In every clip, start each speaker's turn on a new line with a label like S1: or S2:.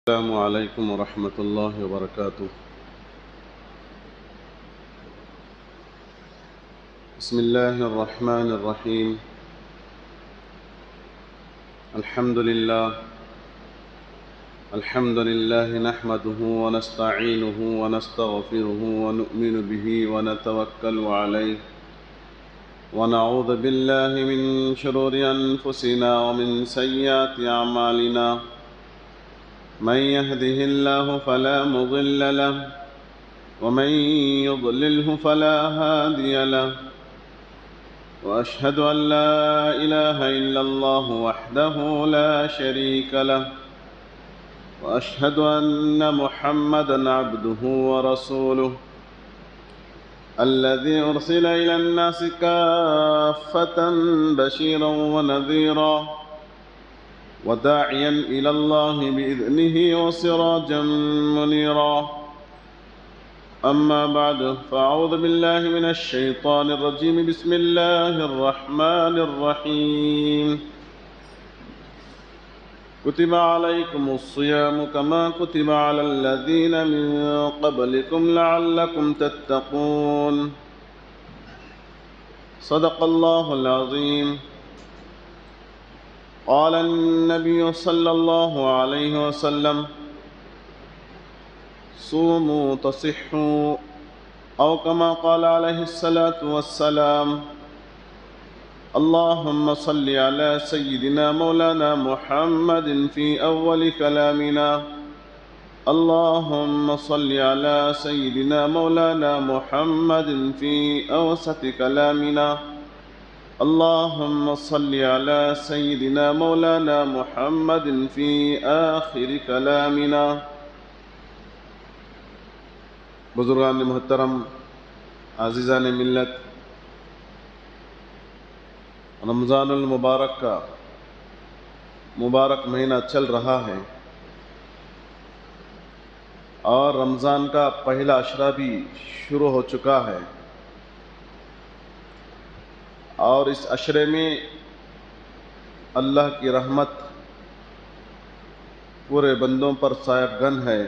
S1: السلام علیکم ورحمۃ اللہ وبرکاتہ۔ بسم اللہ الرحمن الرحیم۔ الحمد للہ نحمده ونستعینه ونستغفره ونؤمن به ونتوکل علیہ ونعوذ باللہ من شرور انفسنا ومن سیئات اعمالنا، من يهده الله فلا مضل له ومن يضلله فلا هادي له، وأشهد أن لا إله إلا الله وحده لا شريك له، وأشهد أن محمدًا عبده ورسوله الذي أرسل إلى الناس كافة بشيرا ونذيرا وداعيا إلى الله بإذنه وسراجا منيرا، أما بعد فأعوذ بالله من الشيطان الرجيم، بسم الله الرحمن الرحيم۔ كتب عليكم الصيام كما كتب على الذين من قبلكم لعلكم تتقون، صدق الله العظيم۔ قال النبي صلى الله عليه وسلم: صوموا تصحوا، أو كما قال عليه الصلاة والسلام: اللهم صل على سيدنا مولانا محمد في أول كلامنا، اللهم صل على سيدنا مولانا محمد في أوسط كلامنا، اللهم صل على سيدنا مولانا محمد في آخر كلامنا۔ بزرگان محترم، عزیزان ملت، رمضان المبارک کا مبارک مہینہ چل رہا ہے اور رمضان کا پہلا عشرہ بھی شروع ہو چکا ہے، اور اس عشرے میں اللہ کی رحمت پورے بندوں پر سایہ گن ہے،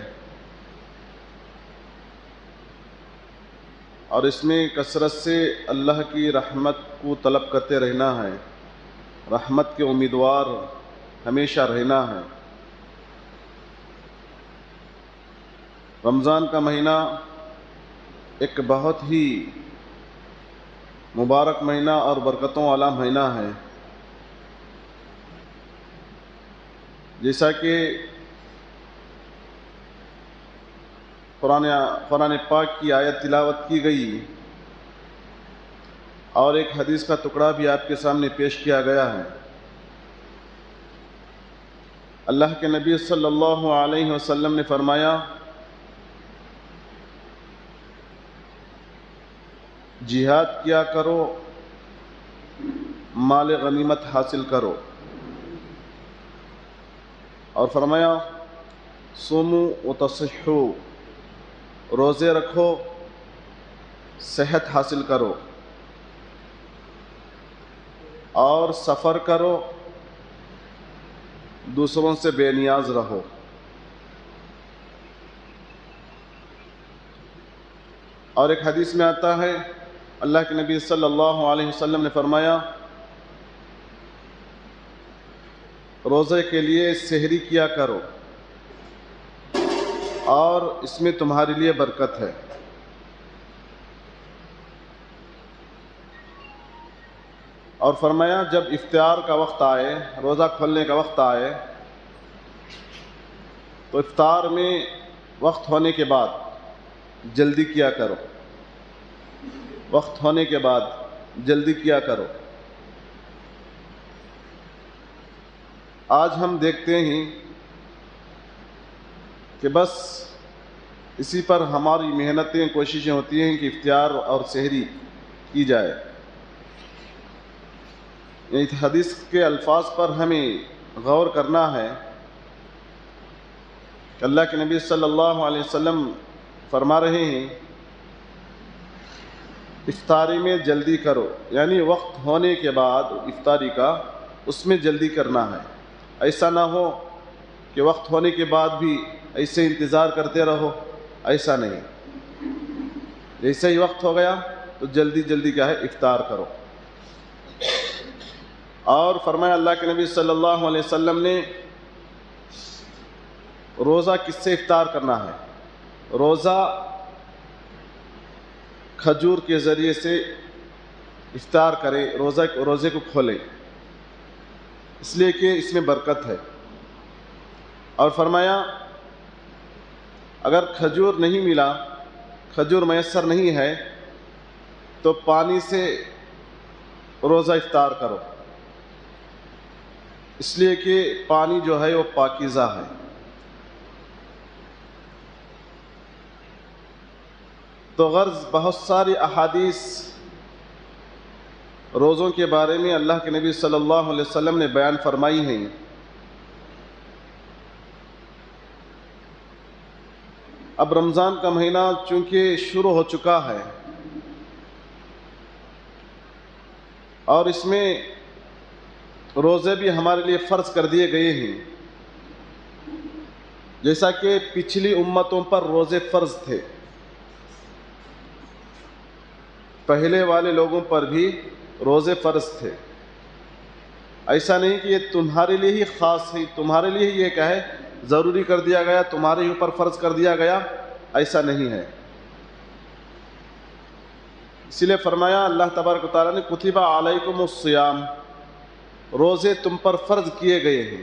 S1: اور اس میں کثرت سے اللہ کی رحمت کو طلب کرتے رہنا ہے، رحمت کے امیدوار ہمیشہ رہنا ہے۔ رمضان کا مہینہ ایک بہت ہی مبارک مہینہ اور برکتوں والا مہینہ ہے، جیسا کہ قرآن پاک کی آیت تلاوت کی گئی اور ایک حدیث کا ٹکڑا بھی آپ کے سامنے پیش کیا گیا ہے۔ اللہ کے نبی صلی اللہ علیہ وسلم نے فرمایا: جہاد کیا کرو، مال غنیمت حاصل کرو، اور فرمایا: صوموا وتصحوا، روزے رکھو، صحت حاصل کرو، اور سفر کرو، دوسروں سے بے نیاز رہو۔ اور ایک حدیث میں آتا ہے، اللہ کے نبی صلی اللہ علیہ وسلم نے فرمایا: روزے کے لیے سحری کیا کرو اور اس میں تمہارے لیے برکت ہے۔ اور فرمایا جب افطار کا وقت آئے، روزہ کھولنے کا وقت آئے، تو افطار میں وقت ہونے کے بعد جلدی کیا کرو، وقت ہونے کے بعد جلدی کیا کرو۔ آج ہم دیکھتے ہیں کہ بس اسی پر ہماری محنتیں، کوششیں ہوتی ہیں کہ افطار اور سحری کی جائے۔ اس حدیث کے الفاظ پر ہمیں غور کرنا ہے کہ اللہ کے نبی صلی اللہ علیہ وسلم فرما رہے ہیں افطاری میں جلدی کرو، یعنی وقت ہونے کے بعد افطاری کا اس میں جلدی کرنا ہے۔ ایسا نہ ہو کہ وقت ہونے کے بعد بھی ایسے انتظار کرتے رہو، ایسا نہیں، جیسے ہی وقت ہو گیا تو جلدی جلدی کیا ہے افطار کرو۔ اور فرمایا اللہ کے نبی صلی اللہ علیہ وسلم نے روزہ کس سے افطار کرنا ہے؟ روزہ کھجور کے ذریعے سے افطار کرے، روزے کو کھولے، اس لیے کہ اس میں برکت ہے۔ اور فرمایا اگر کھجور نہیں ملا، کھجور میسر نہیں ہے، تو پانی سے روزہ افطار کرو، اس لیے کہ پانی جو ہے وہ پاکیزہ ہے۔ تو غرض بہت ساری احادیث روزوں کے بارے میں اللہ کے نبی صلی اللہ علیہ وسلم نے بیان فرمائی ہیں۔ اب رمضان کا مہینہ چونکہ شروع ہو چکا ہے اور اس میں روزے بھی ہمارے لیے فرض کر دیے گئے ہیں، جیسا کہ پچھلی امتوں پر روزے فرض تھے، پہلے والے لوگوں پر بھی روزے فرض تھے۔ ایسا نہیں کہ یہ تمہارے لیے ہی خاص ہے، تمہارے لیے ہی یہ کیا ہے ضروری کر دیا گیا، تمہارے ہی اوپر فرض کر دیا گیا، ایسا نہیں ہے۔ اسی لیے فرمایا اللہ تبارک و تعالیٰ نے کتب علیکم الصیام، روزے تم پر فرض کیے گئے ہیں،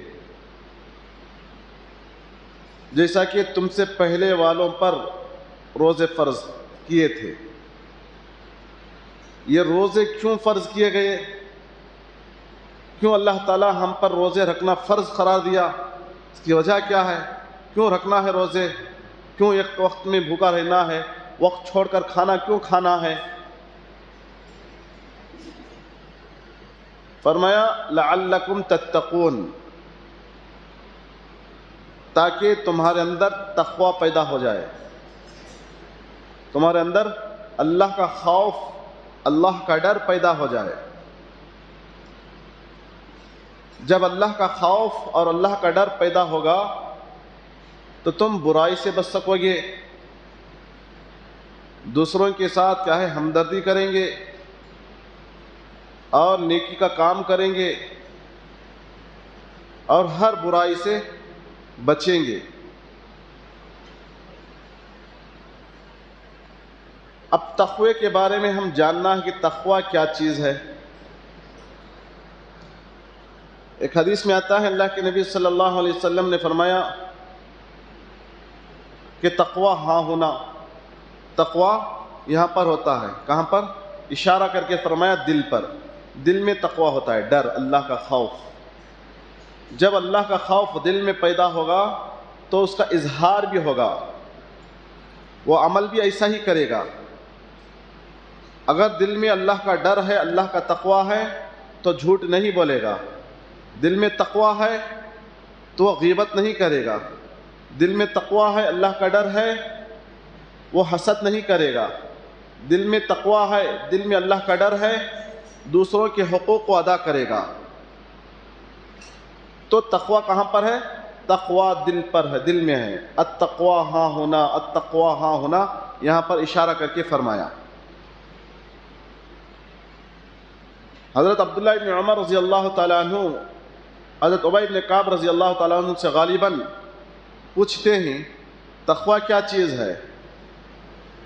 S1: جیسا کہ تم سے پہلے والوں پر روزے فرض کیے تھے۔ یہ روزے کیوں فرض کیے گئے؟ کیوں اللہ تعالیٰ ہم پر روزے رکھنا فرض قرار دیا؟ اس کی وجہ کیا ہے؟ کیوں رکھنا ہے روزے؟ کیوں ایک وقت میں بھوکا رہنا ہے؟ وقت چھوڑ کر کھانا کیوں کھانا ہے؟ فرمایا لعلکم تتقون، تاکہ تمہارے اندر تقوی پیدا ہو جائے، تمہارے اندر اللہ کا خوف، اللہ کا ڈر پیدا ہو جائے۔ جب اللہ کا خوف اور اللہ کا ڈر پیدا ہوگا تو تم برائی سے بچ سکو گے، دوسروں کے ساتھ کیا ہے ہمدردی کریں گے اور نیکی کا کام کریں گے اور ہر برائی سے بچیں گے۔ اب تقوی کے بارے میں ہم جاننا ہے کہ تقوی کیا چیز ہے۔ ایک حدیث میں آتا ہے اللہ کے نبی صلی اللہ علیہ وسلم نے فرمایا کہ تقوی ہاں ہونا، تقوی یہاں پر ہوتا ہے، کہاں پر؟ اشارہ کر کے فرمایا دل پر، دل میں تقوی ہوتا ہے، ڈر، اللہ کا خوف۔ جب اللہ کا خوف دل میں پیدا ہوگا تو اس کا اظہار بھی ہوگا، وہ عمل بھی ایسا ہی کرے گا۔ اگر دل میں اللہ کا ڈر ہے، اللہ کا تقوی ہے تو جھوٹ نہیں بولے گا، دل میں تقوی ہے تو وہ غیبت نہیں کرے گا، دل میں تقوی ہے، اللہ کا ڈر ہے، وہ حسد نہیں کرے گا، دل میں تقوی ہے، دل میں اللہ کا ڈر ہے، دوسروں کے حقوق کو ادا کرے گا۔ تو تقوی کہاں پر ہے؟ تقوی دل پر ہے، دل میں ہے۔ التقوی ہاں ہونا، التقوی ہاں ہونا، یہاں پر اشارہ کر کے فرمایا۔ حضرت عبداللہ بن عمر رضی اللہ تعالیٰ عنہ حضرت ابی بن کعب رضی اللہ تعالیٰ عنہ سے غالباً پوچھتے ہیں تقوی کیا چیز ہے،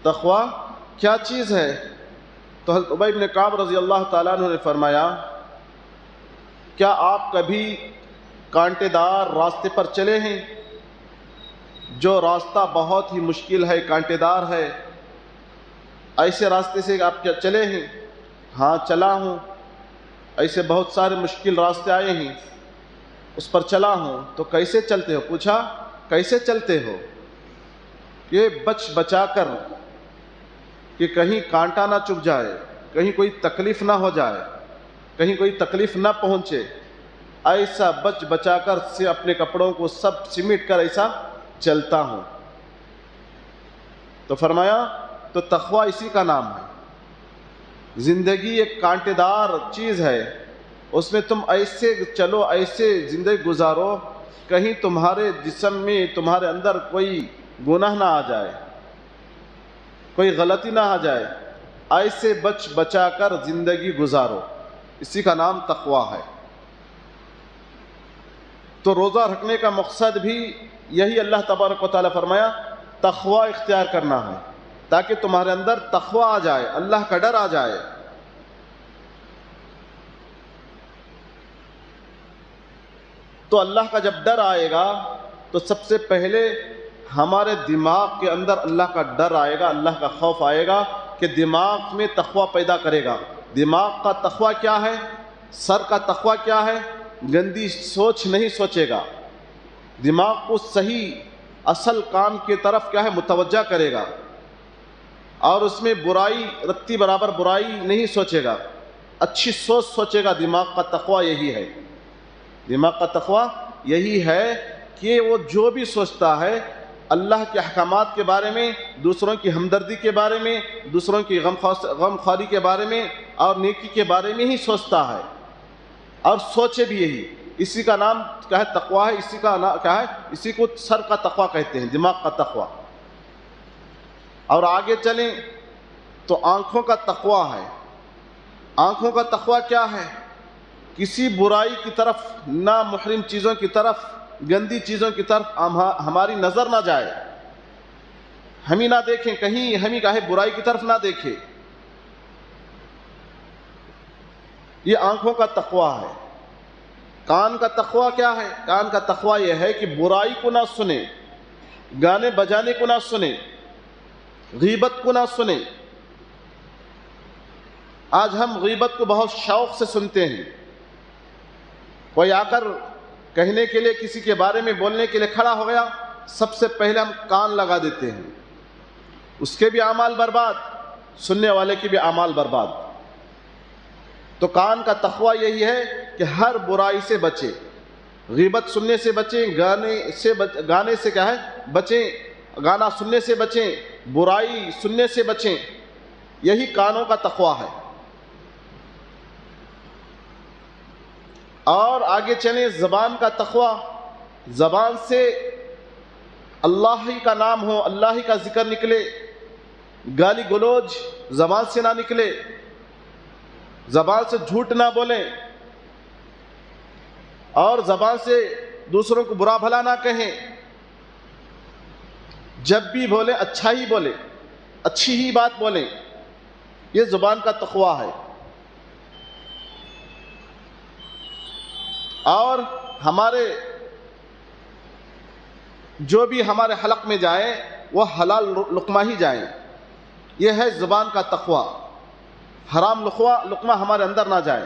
S1: تقوی کیا چیز ہے؟ تو حضرت ابی بن کعب رضی اللہ تعالیٰ عنہ نے فرمایا کیا آپ کبھی کانٹے دار راستے پر چلے ہیں؟ جو راستہ بہت ہی مشکل ہے، کانٹے دار ہے، ایسے راستے سے آپ کیا چلے ہیں؟ ہاں چلا ہوں، ایسے بہت سارے مشکل راستے آئے ہیں، اس پر چلا ہوں۔ تو کیسے چلتے ہو؟ پوچھا کیسے چلتے ہو؟ یہ بچا کر کہ کہیں کانٹا نہ چبھ جائے، کہیں کوئی تکلیف نہ ہو جائے، کہیں کوئی تکلیف نہ پہنچے، ایسا بچا کر سے اپنے کپڑوں کو سب سمیٹ کر ایسا چلتا ہوں۔ تو فرمایا تو تقوی اسی کا نام ہے۔ زندگی ایک کانٹے دار چیز ہے، اس میں تم ایسے چلو، ایسے زندگی گزارو کہیں تمہارے جسم میں تمہارے اندر کوئی گناہ نہ آ جائے، کوئی غلطی نہ آ جائے، ایسے بچا کر زندگی گزارو، اسی کا نام تقویٰ ہے۔ تو روزہ رکھنے کا مقصد بھی یہی اللہ تبارک و تعالیٰ فرمایا تقویٰ اختیار کرنا ہے، تاکہ تمہارے اندر تقویٰ آ جائے، اللہ کا ڈر آ جائے۔ تو اللہ کا جب ڈر آئے گا تو سب سے پہلے ہمارے دماغ کے اندر اللہ کا ڈر آئے گا، اللہ کا خوف آئے گا کہ دماغ میں تقویٰ پیدا کرے گا۔ دماغ کا تقویٰ کیا ہے؟ سر کا تقویٰ کیا ہے؟ گندی سوچ نہیں سوچے گا، دماغ کو صحیح اصل کام کی طرف کیا ہے متوجہ کرے گا، اور اس میں برائی رتی برابر برائی نہیں سوچے گا، اچھی سوچ سوچے گا۔ دماغ کا تقویٰ یہی ہے، دماغ کا تقویٰ یہی ہے کہ وہ جو بھی سوچتا ہے اللہ کے احکامات کے بارے میں، دوسروں کی ہمدردی کے بارے میں، دوسروں کی غمخواری کے بارے میں اور نیکی کے بارے میں ہی سوچتا ہے، اور سوچے بھی یہی۔ اسی کا نام کیا ہے؟ تقویٰ ہے۔ اسی کا نام کیا ہے؟ اسی کو سر کا تقویٰ کہتے ہیں، دماغ کا تقویٰ۔ اور آگے چلیں تو آنکھوں کا تقویٰ ہے۔ آنکھوں کا تقویٰ کیا ہے؟ کسی برائی کی طرف، نامحرم چیزوں کی طرف، گندی چیزوں کی طرف ہماری نظر نہ جائے، ہم ہی نہ دیکھیں، کہیں ہم ہی کہے برائی کی طرف نہ دیکھیں۔ یہ آنکھوں کا تقویٰ ہے۔ کان کا تقویٰ کیا ہے؟ کان کا تقویٰ یہ ہے کہ برائی کو نہ سنیں، گانے بجانے کو نہ سنیں، غیبت کو نہ سنیں۔ آج ہم غیبت کو بہت شوق سے سنتے ہیں، کوئی آ کر کہنے کے لیے، کسی کے بارے میں بولنے کے لیے کھڑا ہو گیا، سب سے پہلے ہم کان لگا دیتے ہیں، اس کے بھی اعمال برباد، سننے والے کے بھی اعمال برباد۔ تو کان کا تقویٰ یہی ہے کہ ہر برائی سے بچیں، غیبت سننے سے بچیں، گانے سے کیا ہے بچیں، گانا سننے سے بچیں، برائی سننے سے بچیں، یہی کانوں کا تقویٰ ہے۔ اور آگے چلیں، زبان کا تقویٰ، زبان سے اللہ ہی کا نام ہو، اللہ ہی کا ذکر نکلے، گالی گلوچ زبان سے نہ نکلے، زبان سے جھوٹ نہ بولیں، اور زبان سے دوسروں کو برا بھلا نہ کہیں، جب بھی بولیں اچھا ہی بولیں، اچھی ہی بات بولیں، یہ زبان کا تقویٰ ہے۔ اور ہمارے جو بھی ہمارے حلق میں جائیں وہ حلال لقمہ ہی جائیں، یہ ہے زبان کا تقویٰ، حرام لقمہ ہمارے اندر نہ جائے۔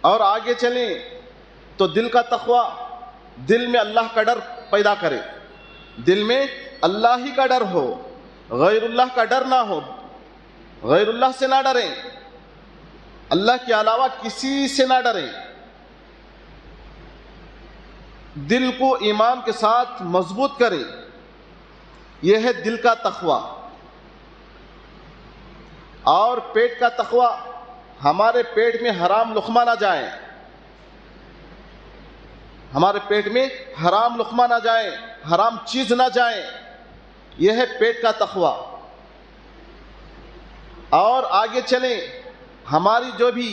S1: اور آگے چلیں تو دل کا تقویٰ، دل میں اللہ کا ڈر پیدا کرے، دل میں اللہ ہی کا ڈر ہو، غیر اللہ کا ڈر نہ ہو، غیر اللہ سے نہ ڈریں، اللہ کے علاوہ کسی سے نہ ڈریں، دل کو ایمان کے ساتھ مضبوط کریں، یہ ہے دل کا تقویٰ۔ اور پیٹ کا تقویٰ، ہمارے پیٹ میں حرام لقمہ نہ جائیں، ہمارے پیٹ میں حرام لقمہ نہ جائیں، حرام چیز نہ جائیں، یہ ہے پیٹ کا تقویٰ۔ اور آگے چلیں، ہماری جو بھی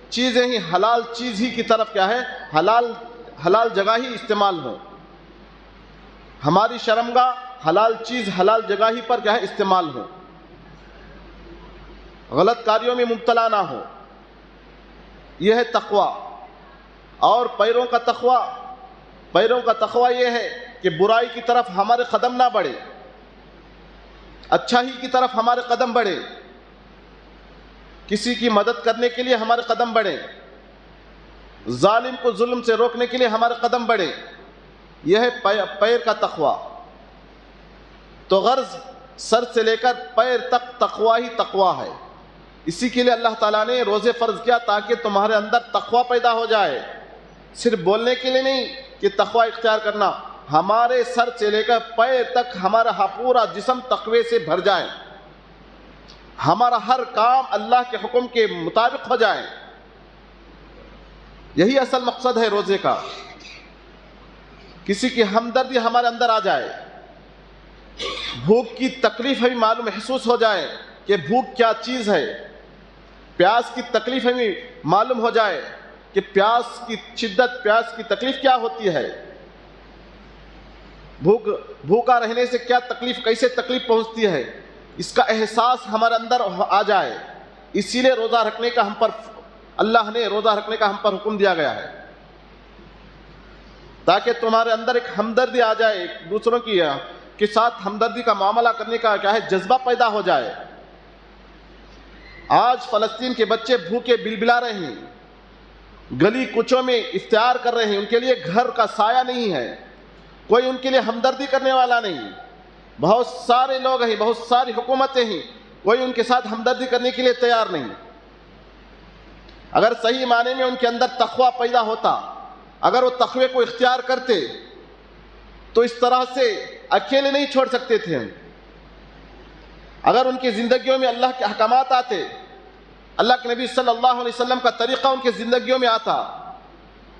S1: چیزیں ہیں حلال چیز ہی کی طرف کیا ہے حلال جگہ ہی استعمال ہو، ہماری شرمگاہ حلال چیز حلال جگہ ہی پر کیا ہے استعمال ہو، غلط کاریوں میں مبتلا نہ ہو، یہ ہے تقویٰ۔ اور پیروں کا تقویٰ، پیروں کا تقویٰ یہ ہے کہ برائی کی طرف ہمارے قدم نہ بڑھے، اچھا ہی کی طرف ہمارے قدم بڑھے، کسی کی مدد کرنے کے لیے ہمارے قدم بڑھیں، ظالم کو ظلم سے روکنے کے لیے ہمارے قدم بڑھیں، یہ ہے پیر کا تقویٰ۔ تو غرض سر سے لے کر پیر تک تقویٰ ہی تقویٰ ہے۔ اسی کے لیے اللہ تعالیٰ نے روزے فرض کیا تاکہ تمہارے اندر تقویٰ پیدا ہو جائے، صرف بولنے کے لیے نہیں کہ تقویٰ اختیار کرنا، ہمارے سر سے لے کر پیر تک ہمارا پورا جسم تقوی سے بھر جائے، ہمارا ہر کام اللہ کے حکم کے مطابق ہو جائے۔ یہی اصل مقصد ہے روزے کا، کسی کی ہمدردی ہمارے اندر آ جائے، بھوک کی تکلیف ہمیں معلوم محسوس ہو جائے کہ بھوک کیا چیز ہے، پیاس کی تکلیف ہمیں معلوم ہو جائے کہ پیاس کی شدت، پیاس کی تکلیف کیا ہوتی ہے، بھوکا رہنے سے کیا تکلیف، کیسے تکلیف پہنچتی ہے، اس کا احساس ہمارے اندر آ جائے۔ اسی لیے روزہ رکھنے کا اللہ نے روزہ رکھنے کا ہم پر حکم دیا گیا ہے، تاکہ تمہارے اندر ایک ہمدردی آ جائے، ایک دوسروں کے ساتھ ہمدردی کا معاملہ کرنے کا کیا ہے جذبہ پیدا ہو جائے۔ آج فلسطین کے بچے بھوکے بلبلا رہے ہیں، گلی کوچوں میں افطار کر رہے ہیں، ان کے لیے گھر کا سایہ نہیں ہے، کوئی ان کے لیے ہمدردی کرنے والا نہیں، بہت سارے لوگ ہیں، بہت ساری حکومتیں ہیں، کوئی ان کے ساتھ ہمدردی کرنے کے لیے تیار نہیں۔ اگر صحیح معنی میں ان کے اندر تقویٰ پیدا ہوتا، اگر وہ تقوی کو اختیار کرتے تو اس طرح سے اکیلے نہیں چھوڑ سکتے تھے۔ اگر ان کی زندگیوں میں اللہ کے احکامات آتے، اللہ کے نبی صلی اللہ علیہ وسلم کا طریقہ ان کی زندگیوں میں آتا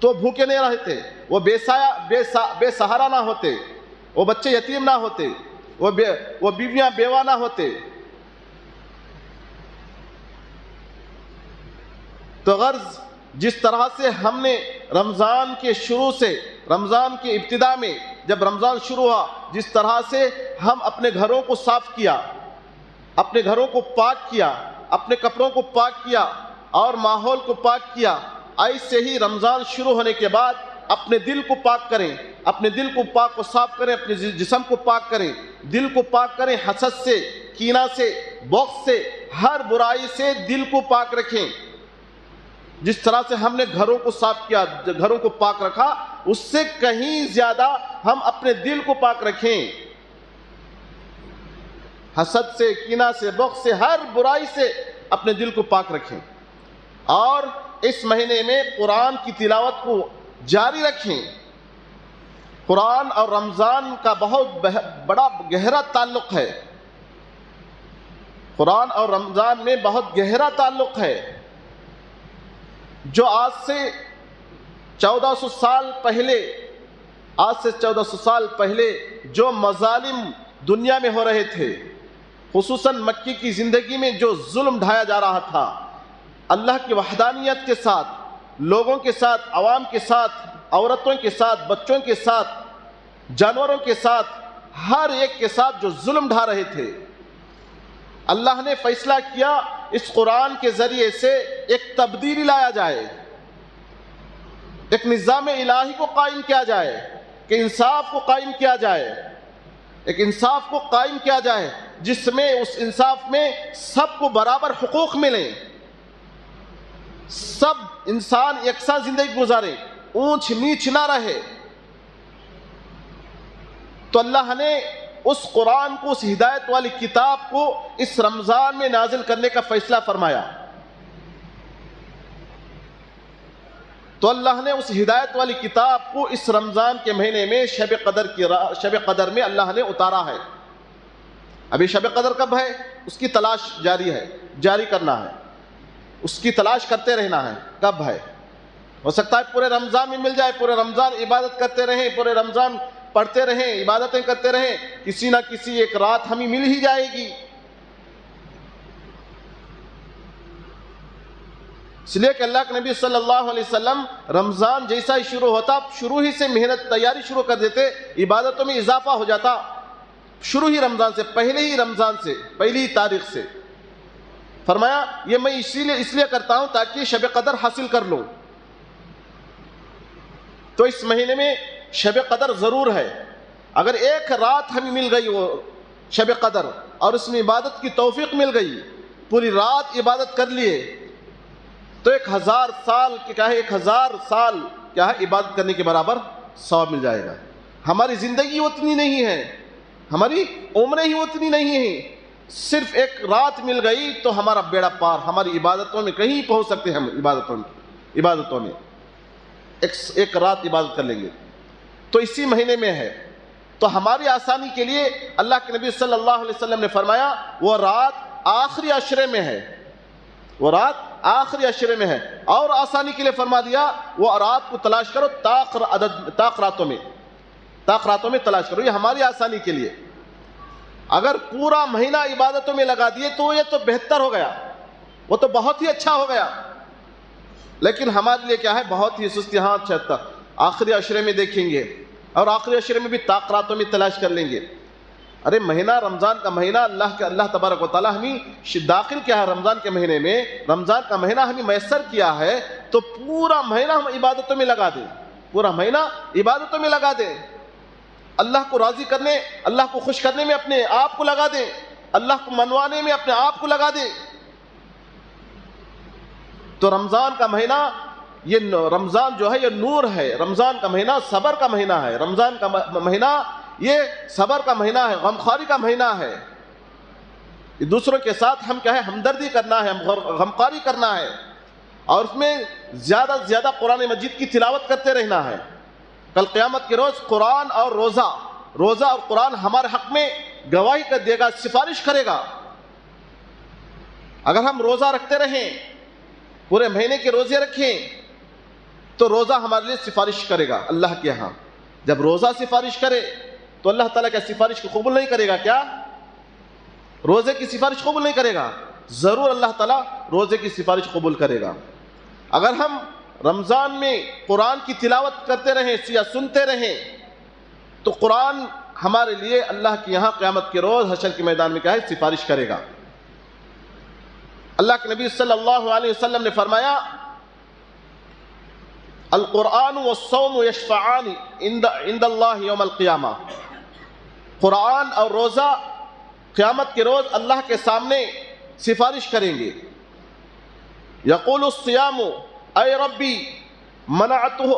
S1: تو بھوکے نہیں رہتے، وہ بے سہارا نہ ہوتے، وہ بچے یتیم نہ ہوتے، وہ بیویاں بیوہ نہ ہوتے۔ تو غرض جس طرح سے ہم نے رمضان کے شروع سے، رمضان کی ابتدا میں جب رمضان شروع ہوا، جس طرح سے ہم اپنے گھروں کو صاف کیا، اپنے گھروں کو پاک کیا، اپنے کپڑوں کو پاک کیا اور ماحول کو پاک کیا، ایسے ہی رمضان شروع ہونے کے بعد اپنے دل کو پاک کریں، اپنے دل کو پاک و صاف کریں، اپنے جسم کو پاک کریں، دل کو پاک کریں، حسد سے، کینہ سے، بغض سے، ہر برائی سے دل کو پاک رکھیں۔ جس طرح سے ہم نے گھروں کو صاف کیا، گھروں کو پاک رکھا، اس سے کہیں زیادہ ہم اپنے دل کو پاک رکھیں، حسد سے، کینہ سے، بغض سے، ہر برائی سے اپنے دل کو پاک رکھیں، اور اس مہینے میں قرآن کی تلاوت کو جاری رکھیں۔ قرآن اور رمضان کا بہت بڑا گہرا تعلق ہے، قرآن اور رمضان میں بہت گہرا تعلق ہے۔ جو آج سے 1400 سال پہلے جو مظالم دنیا میں ہو رہے تھے، خصوصاً مکی کی زندگی میں جو ظلم ڈھایا جا رہا تھا، اللہ کی وحدانیت کے ساتھ، لوگوں کے ساتھ، عوام کے ساتھ، عورتوں کے ساتھ، بچوں کے ساتھ، جانوروں کے ساتھ، ہر ایک کے ساتھ جو ظلم ڈھا رہے تھے، اللہ نے فیصلہ کیا اس قرآن کے ذریعے سے ایک تبدیلی لایا جائے، ایک نظام الہی کو قائم کیا جائے، کہ انصاف کو قائم کیا جائے، ایک انصاف کو قائم کیا جائے جس میں اس انصاف میں سب کو برابر حقوق ملیں، سب انسان یکساں زندگی گزارے، اونچ نیچ نہ رہے۔ تو اللہ نے اس قرآن کو، اس ہدایت والی کتاب کو اس رمضان میں نازل کرنے کا فیصلہ فرمایا۔ تو اللہ نے اس ہدایت والی کتاب کو اس رمضان کے مہینے میں شب قدر میں اللہ نے اتارا ہے۔ ابھی شب قدر کب ہے؟ اس کی تلاش جاری کرنا ہے، اس کی تلاش کرتے رہنا ہے، کب ہے؟ ہو سکتا ہے پورے رمضان میں مل جائے، پورے رمضان عبادت کرتے رہیں، پورے رمضان پڑھتے رہیں، عبادتیں کرتے رہیں، کسی نہ کسی ایک رات ہمیں مل ہی جائے گی۔ اس لیے کہ اللہ کے نبی صلی اللہ علیہ وسلم رمضان جیسا ہی شروع ہوتا، شروع ہی سے محنت تیاری شروع کر دیتے، عبادتوں میں اضافہ ہو جاتا، شروع ہی رمضان سے، پہلی تاریخ سے۔ فرمایا یہ میں اس لیے کرتا ہوں تاکہ شب قدر حاصل کر لوں۔ تو اس مہینے میں شب قدر ضرور ہے۔ اگر ایک رات ہمیں مل گئی وہ شب قدر اور اس میں عبادت کی توفیق مل گئی، پوری رات عبادت کر لیے، تو 1000 سال کیا ہے عبادت کرنے کے برابر ثواب مل جائے گا۔ ہماری زندگی اتنی نہیں ہے، ہماری عمریں ہی اتنی نہیں ہیں، صرف ایک رات مل گئی تو ہمارا بیڑا پار، ہماری عبادتوں میں کہیں پہنچ سکتے ہیں، ہم عبادتوں میں ایک رات عبادت کر لیں گے۔ تو اسی مہینے میں ہے، تو ہماری آسانی کے لیے اللہ کے نبی صلی اللہ علیہ وسلم نے فرمایا وہ رات آخری عشرے میں ہے، وہ رات آخری عشرے میں ہے، اور آسانی کے لیے فرما دیا وہ رات کو تلاش کرو، طاق راتوں میں تلاش کرو، یہ ہماری آسانی کے لیے۔ اگر پورا مہینہ عبادتوں میں لگا دیے تو یہ تو بہتر ہو گیا، وہ تو بہت ہی اچھا ہو گیا، لیکن ہمارے لیے کیا ہے، بہت ہی سستی۔ ہاں اچھا، آخری عشرے میں دیکھیں گے، اور آخری عشرے میں بھی طاق راتوں میں تلاش کر لیں گے۔ ارے مہینہ رمضان کا مہینہ اللہ تبارک و تعالیٰ ہمیں داخل کیا ہے رمضان کے مہینے میں، رمضان کا مہینہ ہمیں میسر کیا ہے، تو پورا مہینہ ہم عبادتوں میں لگا دیں، پورا مہینہ عبادتوں میں لگا دیں، اللہ کو راضی کرنے، اللہ کو خوش کرنے میں اپنے آپ کو لگا دیں، اللہ کو منوانے میں اپنے آپ کو لگا دیں۔ تو رمضان کا مہینہ، یہ رمضان جو ہے یہ نور ہے، رمضان کا مہینہ صبر کا مہینہ ہے، رمضان کا مہینہ یہ صبر کا مہینہ ہے، غمخواری کا مہینہ ہے۔ دوسروں کے ساتھ ہم کیا ہے، ہمدردی کرنا ہے، غمخواری کرنا ہے، اور اس میں زیادہ سے زیادہ قرآن مجید کی تلاوت کرتے رہنا ہے۔ کل قیامت کے روز قرآن اور روزہ اور قرآن ہمارے حق میں گواہی کر دے گا، سفارش کرے گا۔ اگر ہم روزہ رکھتے رہیں، پورے مہینے کے روزے رکھیں، تو روزہ ہمارے لیے سفارش کرے گا اللہ کے ہاں۔ جب روزہ سفارش کرے تو اللہ تعالیٰ کیا سفارش کو قبول نہیں کرے گا؟ کیا روزے کی سفارش قبول نہیں کرے گا؟ ضرور اللہ تعالیٰ روزے کی سفارش قبول کرے گا۔ اگر ہم رمضان میں قرآن کی تلاوت کرتے رہیں یا سنتے رہیں، تو قرآن ہمارے لیے اللہ کے یہاں قیامت کے روز حشر کے میدان میں کیا ہے، سفارش کرے گا۔ اللہ کے نبی صلی اللہ علیہ وسلم نے فرمایا، القرآن والصوم یشفعان عند اللہ یوم القیامہ، قرآن اور روزہ قیامت کے روز اللہ کے سامنے سفارش کریں گے۔ یقول الصیام اے ربی منعته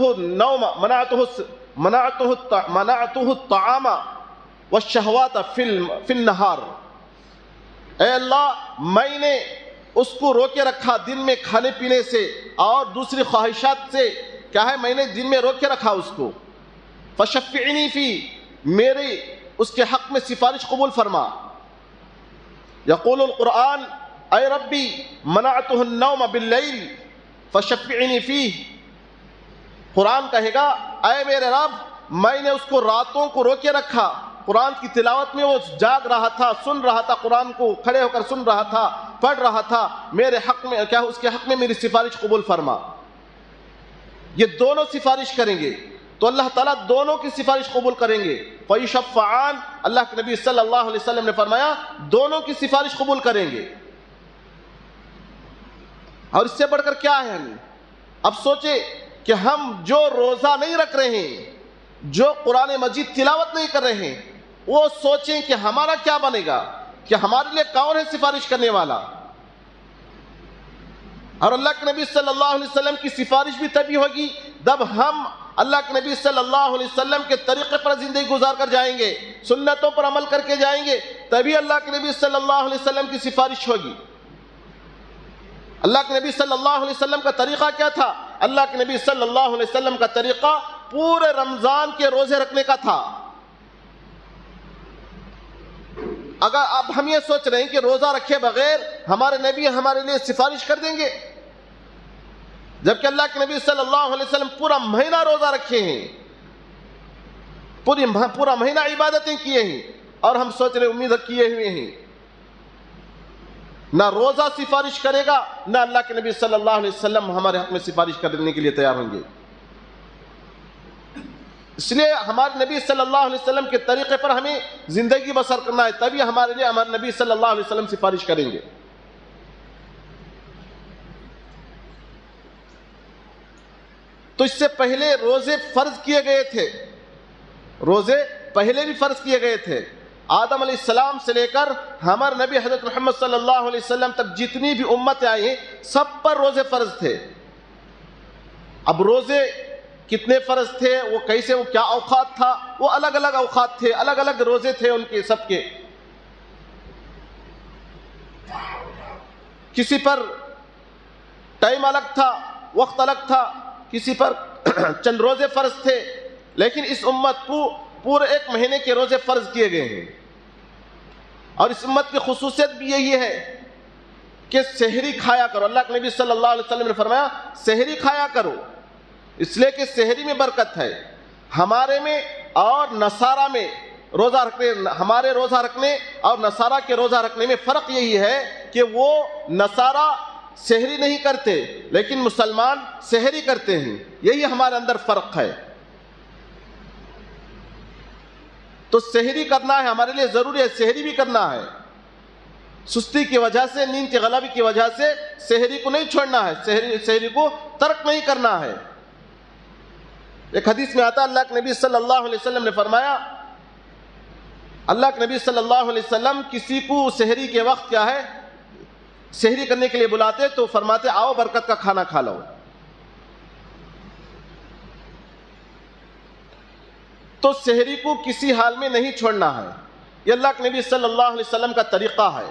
S1: النوم منعته الطعام والشہوات فی النہار، اے اللہ میں نے اس کو روکے رکھا دن میں کھانے پینے سے اور دوسری خواہشات سے، کیا ہے، میں نے دن میں روکے رکھا اس کو، فشفعنی فی، میرے اس کے حق میں سفارش قبول فرما۔ یقول القرآن اے ربی منعته النوم باللیل فشفعنی فیہ، قرآن کہے گا اے میرے رب میں نے اس کو راتوں کو روکے رکھا، قرآن کی تلاوت میں وہ جاگ رہا تھا، سن رہا تھا، قرآن کو کھڑے ہو کر سن رہا تھا، پڑھ رہا تھا، میرے حق میں کیا، اس کے حق میں میری سفارش قبول فرما۔ یہ دونوں سفارش کریں گے تو اللہ تعالیٰ دونوں کی سفارش قبول کریں گے۔ فَيُشَفَّعَانِ، اللہ کے نبی صلی اللہ علیہ وسلم نے فرمایا دونوں کی سفارش قبول کریں گے۔ اور اس سے بڑھ کر کیا ہے، ہمیں اب سوچے کہ ہم جو روزہ نہیں رکھ رہے ہیں، جو قرآن مجید تلاوت نہیں کر رہے ہیں، وہ سوچیں کہ ہمارا کیا بنے گا، کہ ہمارے لیے کون ہے سفارش کرنے والا۔ اور اللہ کے نبی صلی اللہ علیہ وسلم کی سفارش بھی تبھی ہوگی جب ہم اللہ کے نبی صلی اللہ علیہ وسلم کے طریقے پر زندگی گزار کر جائیں گے، سنتوں پر عمل کر کے جائیں گے، تبھی اللہ کے نبی صلی اللہ علیہ وسلم کی سفارش ہوگی۔ اللہ کے نبی صلی اللہ علیہ وسلم کا طریقہ کیا تھا؟ اللہ کے نبی صلی اللہ علیہ وسلم کا طریقہ پورے رمضان کے روزے رکھنے کا تھا۔ اگر اب ہم یہ سوچ رہے ہیں کہ روزہ رکھے بغیر ہمارے نبی ہمارے لیے سفارش کر دیں گے، جبکہ اللہ کے نبی صلی اللہ علیہ وسلم پورا مہینہ روزہ رکھے ہیں، پورا مہینہ عبادتیں کیے ہیں، اور ہم سوچ رہے امید کیے ہوئے ہیں نہ روزہ سفارش کرے گا، نہ اللہ کے نبی صلی اللہ علیہ وسلم ہمارے حق میں سفارش کرنے کے لیے تیار ہوں گے۔ اس لیے ہمارے نبی صلی اللہ علیہ وسلم کے طریقے پر ہمیں زندگی بسر کرنا ہے، تبھی ہمارے لیے ہمارے نبی صلی اللہ علیہ وسلم سفارش کریں گے۔ تو اس سے پہلے روزے فرض کیے گئے تھے، روزے پہلے بھی فرض کیے گئے تھے، آدم علیہ السلام سے لے کر ہمارے نبی حضرت محمد صلی اللہ علیہ وسلم تک جتنی بھی امتیں آئی ہیں سب پر روزے فرض تھے۔ اب روزے کتنے فرض تھے، وہ کیسے، وہ کیا اوقات تھا، وہ الگ الگ اوقات تھے، الگ الگ روزے تھے ان کے سب کے۔ کسی پر ٹائم الگ تھا، وقت الگ تھا، کسی پر چند روزے فرض تھے، لیکن اس امت کو پورے ایک مہینے کے روزے فرض کیے گئے ہیں۔ اور اس امت کی خصوصیت بھی یہی ہے کہ سحری کھایا کرو. اللہ کے نبی صلی اللہ علیہ وسلم نے فرمایا سحری کھایا کرو، اس لیے کہ سحری میں برکت ہے. ہمارے میں اور نصارہ میں روزہ رکھنے، ہمارے روزہ رکھنے اور نصارہ کے روزہ رکھنے میں فرق یہی ہے کہ وہ نصارہ سحری نہیں کرتے لیکن مسلمان سحری کرتے ہیں. یہی ہمارے اندر فرق ہے. تو سحری کرنا ہے ہمارے لیے ضروری ہے، سحری بھی کرنا ہے. سستی کی وجہ سے، نیند کی غلبی کی وجہ سے سحری کو نہیں چھوڑنا ہے، سحری کو ترک نہیں کرنا ہے. ایک حدیث میں آتا اللہ کے نبی صلی اللہ علیہ وسلم نے فرمایا، اللہ کے نبی صلی اللہ علیہ وسلم کسی کو سحری کے وقت کیا ہے سحری کرنے کے لیے بلاتے تو فرماتے آؤ برکت کا کھانا کھا لو. تو سحری کو کسی حال میں نہیں چھوڑنا ہے. یہ اللہ کے نبی صلی اللہ علیہ وسلم کا طریقہ ہے.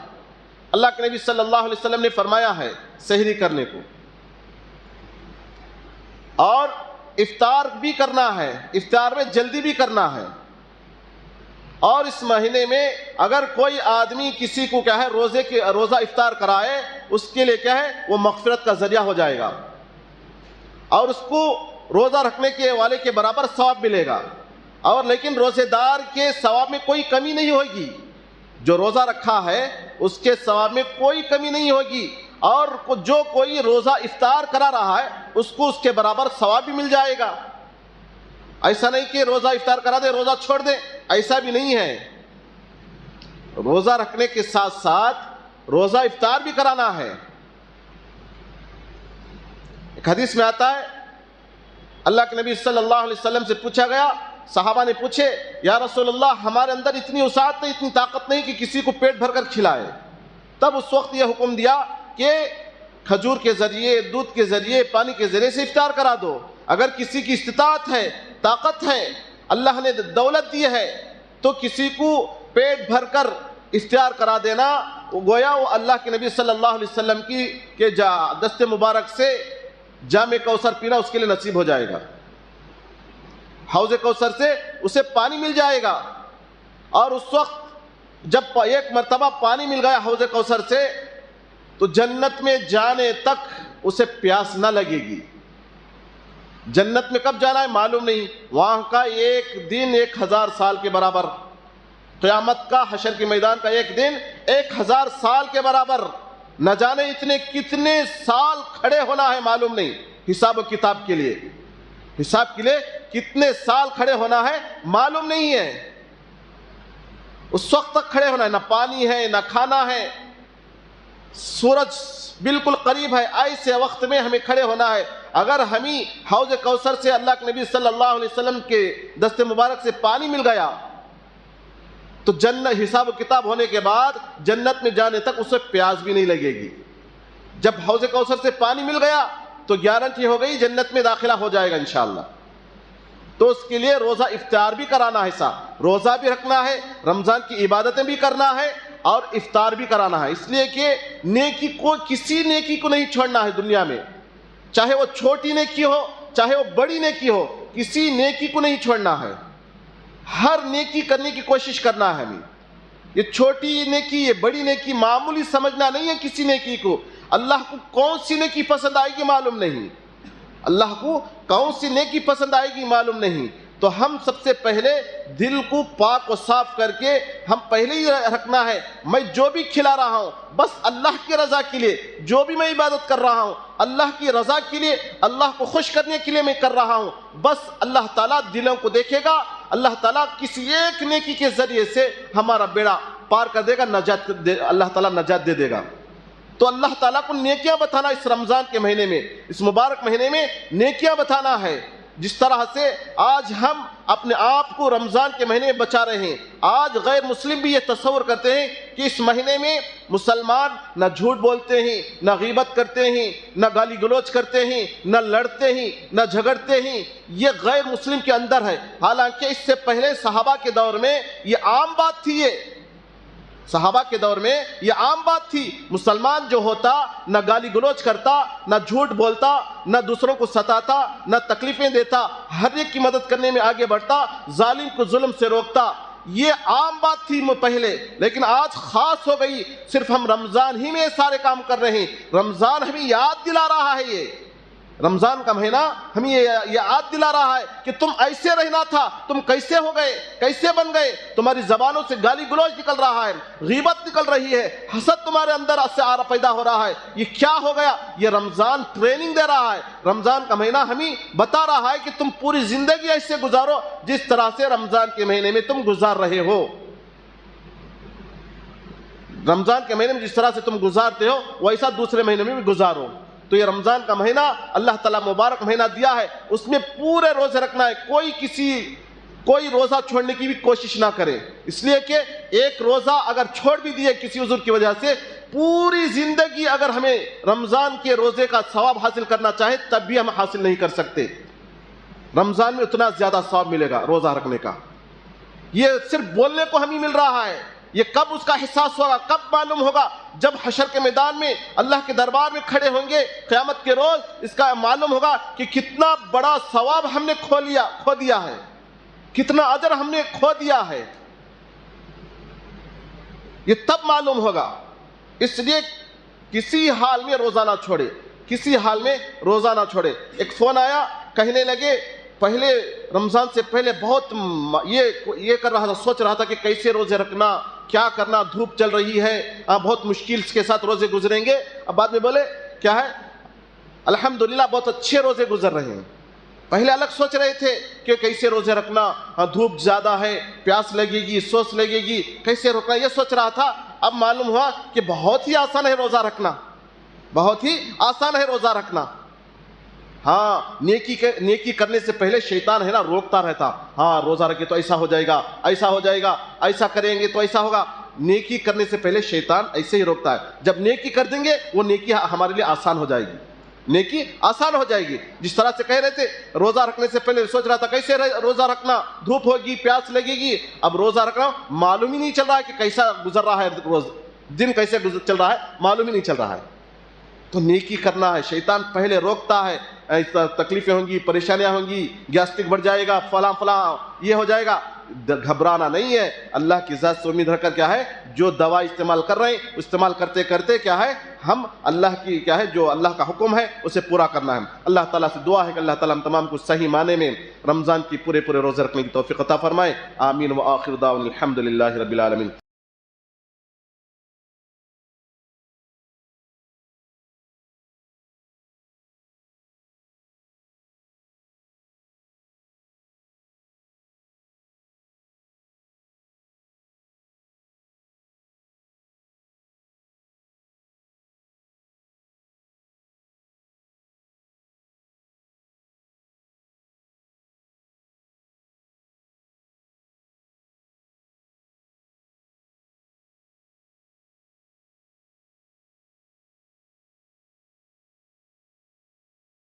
S1: اللہ کے نبی صلی اللہ علیہ وسلم نے فرمایا ہے سحری کرنے کو. اور افطار بھی کرنا ہے، افطار میں جلدی بھی کرنا ہے. اور اس مہینے میں اگر کوئی آدمی کسی کو کیا ہے روزہ افطار کرائے، اس کے لیے کیا ہے وہ مغفرت کا ذریعہ ہو جائے گا اور اس کو روزہ رکھنے کے والے کے برابر ثواب ملے گا. اور لیکن روزے دار کے ثواب میں کوئی کمی نہیں ہوگی. جو روزہ رکھا ہے اس کے ثواب میں کوئی کمی نہیں ہوگی. اور جو کوئی روزہ افطار کرا رہا ہے اس کو اس کے برابر ثواب بھی مل جائے گا. ایسا نہیں کہ روزہ افطار کرا دے روزہ چھوڑ دے، ایسا بھی نہیں ہے. روزہ رکھنے کے ساتھ ساتھ روزہ افطار بھی کرانا ہے. ایک حدیث میں آتا ہے اللہ کے نبی صلی اللہ علیہ وسلم سے پوچھا گیا، صحابہ نے پوچھے یا رسول اللہ ہمارے اندر اتنی وسعت نہیں، اتنی طاقت نہیں کہ کسی کو پیٹ بھر کر کھلائے. تب اس وقت یہ حکم دیا کہ کھجور کے ذریعے، دودھ کے ذریعے، پانی کے ذریعے سے افطار کرا دو. اگر کسی کی استطاعت ہے، طاقت ہے، اللہ نے دولت دی ہے تو کسی کو پیٹ بھر کر افطار کرا دینا گویا وہ اللہ کے نبی صلی اللہ علیہ وسلم کے دست مبارک سے جام کوثر پینا اس کے لیے نصیب ہو جائے گا. حوض کوثر سے اسے پانی مل جائے گا. اور اس وقت جب ایک مرتبہ پانی مل گیا حوض کوثر سے تو جنت میں جانے تک اسے پیاس نہ لگے گی. جنت میں کب جانا ہے معلوم نہیں، وہاں کا ایک دن 1000 سال کے برابر، قیامت کا حشر کے میدان کا ایک دن 1000 سال کے برابر. نہ جانے اتنے کتنے سال کھڑے ہونا ہے معلوم نہیں. حساب و کتاب کے لیے، حساب کے لیے کتنے سال کھڑے ہونا ہے معلوم نہیں ہے. اس وقت تک کھڑے ہونا ہے، نہ پانی ہے نہ کھانا ہے، سورج بالکل قریب ہے. ایسے وقت میں ہمیں کھڑے ہونا ہے. اگر ہمیں حوض کوثر سے اللہ کے نبی صلی اللہ علیہ وسلم کے دست مبارک سے پانی مل گیا تو جنت حساب و کتاب ہونے کے بعد جنت میں جانے تک اسے پیاس بھی نہیں لگے گی. جب حوض کوثر سے پانی مل گیا تو گارنٹی ہو گئی جنت میں داخلہ ہو جائے گا انشاءاللہ. تو اس کے لیے روزہ افطار بھی کرانا ہے، روزہ بھی رکھنا ہے، رمضان کی عبادتیں بھی کرنا ہے اور افطار بھی کرانا ہے. اس لیے کہ نیکی کو، کسی نیکی کو نہیں چھوڑنا ہے دنیا میں، چاہے وہ چھوٹی نیکی ہو چاہے وہ بڑی نیکی ہو، کسی نیکی کو نہیں چھوڑنا ہے. ہر نیکی کرنے کی کوشش کرنا ہے ہمیں. یہ چھوٹی نیکی، یہ بڑی نیکی معمولی سمجھنا نہیں ہے کسی نیکی کو. اللہ کو کون سی نیکی پسند آئے گی معلوم نہیں، اللہ کو کون سی نیکی پسند آئے گی معلوم نہیں. تو ہم سب سے پہلے دل کو پاک و صاف کر کے ہم پہلے ہی رکھنا ہے میں جو بھی کھلا رہا ہوں بس اللہ کی رضا کے لیے، جو بھی میں عبادت کر رہا ہوں اللہ کی رضا کے لیے، اللہ کو خوش کرنے کے لیے میں کر رہا ہوں. بس اللہ تعالیٰ دلوں کو دیکھے گا، اللہ تعالیٰ کسی ایک نیکی کے ذریعے سے ہمارا بیڑا پار کر دے گا، اللہ تعالیٰ نجات دے دے گا. تو اللہ تعالیٰ کو نیکیاں بتانا اس رمضان کے مہینے میں، اس مبارک مہینے میں نیکیاں بتانا ہے. جس طرح سے آج ہم اپنے آپ کو رمضان کے مہینے میں بچا رہے ہیں، آج غیر مسلم بھی یہ تصور کرتے ہیں کہ اس مہینے میں مسلمان نہ جھوٹ بولتے ہیں، نہ غیبت کرتے ہیں، نہ گالی گلوچ کرتے ہیں، نہ لڑتے ہیں، نہ جھگڑتے ہیں. یہ غیر مسلم کے اندر ہے. حالانکہ اس سے پہلے صحابہ کے دور میں یہ عام بات تھی. صحابہ کے دور میں یہ عام بات تھی. مسلمان جو ہوتا نہ گالی گلوچ کرتا، نہ جھوٹ بولتا، نہ دوسروں کو ستاتا، نہ تکلیفیں دیتا، ہر ایک کی مدد کرنے میں آگے بڑھتا، ظالم کو ظلم سے روکتا. یہ عام بات تھی پہلے، لیکن آج خاص ہو گئی. صرف ہم رمضان ہی میں سارے کام کر رہے ہیں. رمضان ہمیں یاد دلا رہا ہے، یہ رمضان کا مہینہ ہمیں یہ یاد دلا رہا ہے کہ تم ایسے رہنا تھا، تم کیسے ہو گئے، کیسے بن گئے. تمہاری زبانوں سے گالی گلوچ نکل رہا ہے، غیبت نکل رہی ہے، حسد تمہارے اندر سے پیدا ہو رہا ہے. یہ کیا ہو گیا؟ یہ رمضان ٹریننگ دے رہا ہے. رمضان کا مہینہ ہمیں بتا رہا ہے کہ تم پوری زندگی ایسے گزارو جس طرح سے رمضان کے مہینے میں تم گزار رہے ہو. رمضان کے مہینے میں جس طرح سے تم گزارتے ہو ویسا دوسرے مہینے میں بھی گزارو. تو یہ رمضان کا مہینہ اللہ تعالیٰ مبارک مہینہ دیا ہے، اس میں پورے روزے رکھنا ہے. کوئی روزہ چھوڑنے کی بھی کوشش نہ کرے، اس لیے کہ ایک روزہ اگر چھوڑ بھی دیے کسی عذر کی وجہ سے، پوری زندگی اگر ہمیں رمضان کے روزے کا ثواب حاصل کرنا چاہے تب بھی ہم حاصل نہیں کر سکتے. رمضان میں اتنا زیادہ ثواب ملے گا روزہ رکھنے کا. یہ صرف بولنے کو ہمیں مل رہا ہے. یہ کب اس کا احساس ہوگا، کب معلوم ہوگا؟ جب حشر کے میدان میں اللہ کے دربار میں کھڑے ہوں گے قیامت کے روز، اس کا معلوم ہوگا کہ کتنا بڑا ثواب ہم نے کھو دیا ہے، کتنا اجر ہم نے کھو دیا ہے. یہ تب معلوم ہوگا. اس لیے کسی حال میں روزہ نہ چھوڑے، کسی حال میں روزہ نہ چھوڑے. ایک فون آیا، کہنے لگے پہلے رمضان سے پہلے بہت یہ کر رہا تھا، سوچ رہا تھا کہ کیسے روزے رکھنا، کیا کرنا، دھوپ چل رہی ہے، بہت مشکل کے ساتھ روزے گزریں گے. اب بعد میں بولے کیا ہے، الحمدللہ بہت اچھے روزے گزر رہے ہیں. پہلے الگ سوچ رہے تھے کہ کیسے روزے رکھنا، دھوپ زیادہ ہے، پیاس لگے گی، سوس لگے گی، کیسے رکھنا، یہ سوچ رہا تھا. اب معلوم ہوا کہ بہت ہی آسان ہے روزہ رکھنا، بہت ہی آسان ہے روزہ رکھنا. ہاں، نیکی کرنے سے پہلے شیطان ہے نا روکتا رہتا. ہاں روزہ رکھے تو ایسا ہو جائے گا، ایسا ہو جائے گا، ایسا کریں گے تو ایسا ہوگا. نیکی کرنے سے پہلے شیطان ایسے ہی روکتا ہے. جب نیکی کر دیں گے وہ نیکی ہمارے لیے آسان ہو جائے گی، نیکی آسان ہو جائے گی. جس طرح سے کہہ رہے تھے روزہ رکھنے سے پہلے سوچ رہا تھا کیسے روزہ رکھنا، دھوپ ہوگی، پیاس لگے گی. اب روزہ رکھنا معلوم ہی نہیں چل رہا ہے کہ کیسا گزر رہا ہے، روز دن کیسے چل رہا ہے معلوم ہی نہیں چل رہا ہے. تو نیکی کرنا ہے. شیطان پہلے روکتا ہے، تکلیفیں ہوں گی، پریشانیاں ہوں گی، گیسٹرک بڑھ جائے گا، فلاں یہ ہو جائے گا. گھبرانا نہیں ہے. اللہ کی ذات سے امید رکھ کر کیا ہے، جو دوا استعمال کر رہے ہیں استعمال کرتے کرتے کیا ہے، ہم اللہ کی کیا ہے جو اللہ کا حکم ہے اسے پورا کرنا ہے. اللہ تعالیٰ سے دعا ہے کہ اللہ تعالیٰ ہم تمام کو صحیح معنی میں رمضان کی پورے روزے رکھنے کی توفیق عطا فرمائے. آمین. وآخر دعوانا الحمدللہ رب العالمین.